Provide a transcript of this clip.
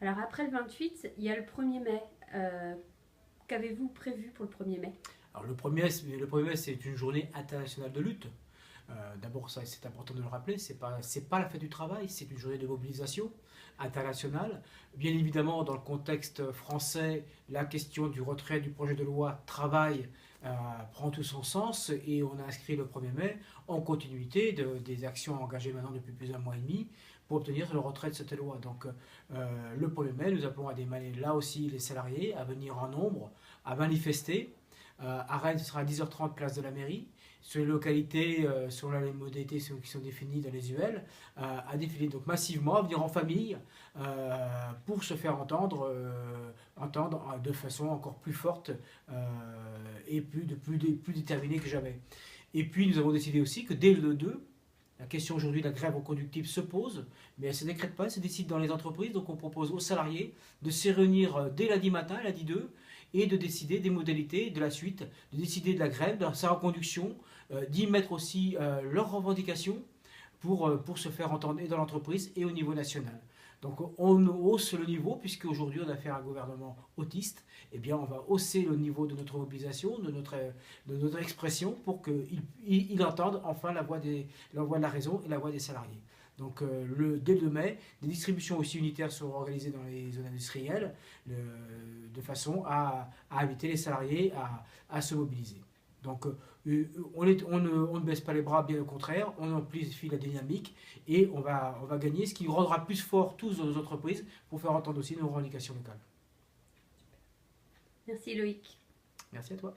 Alors après le 28, il y a le 1er mai. Qu'avez-vous prévu pour le 1er mai? Alors le 1er mai, c'est une journée internationale de lutte. D'abord, ça, c'est important de le rappeler, c'est pas la fête du travail, c'est une journée de mobilisation internationale. Bien évidemment, dans le contexte français, la question du retrait du projet de loi travail prend tout son sens et on a inscrit le 1er mai en continuité des actions engagées maintenant depuis plus d'un mois et demi pour obtenir le retrait de cette loi. Donc le 1er mai, nous appelons à démaner là aussi les salariés à venir en nombre, à manifester. À Rennes, ce sera à 10h30, place de la mairie. Sur les localités, selon les modalités qui sont définies dans les UL, à défiler donc massivement, à venir en famille pour se faire entendre de façon encore plus forte et plus déterminée que jamais. Et puis nous avons décidé aussi que dès le 2, la question aujourd'hui de la grève reconductible se pose, mais elle ne se décrète pas, elle se décide dans les entreprises. Donc on propose aux salariés de se réunir dès lundi matin, lundi 2, et de décider des modalités de la suite, de décider de la grève, de sa reconduction, d'y mettre aussi leurs revendications pour se faire entendre et dans l'entreprise et au niveau national. Donc on hausse le niveau, puisque aujourd'hui on a affaire à un gouvernement autiste, eh bien on va hausser le niveau de notre mobilisation, de notre expression, pour qu'il entende enfin la voix de la raison et la voix des salariés. Donc dès le 2 mai, des distributions aussi unitaires seront organisées dans les zones industrielles de façon à inviter les salariés à se mobiliser. Donc on ne baisse pas les bras, bien au contraire, on amplifie la dynamique et on va gagner, ce qui rendra plus fort tous nos entreprises pour faire entendre aussi nos revendications locales. Merci Loïc. Merci à toi.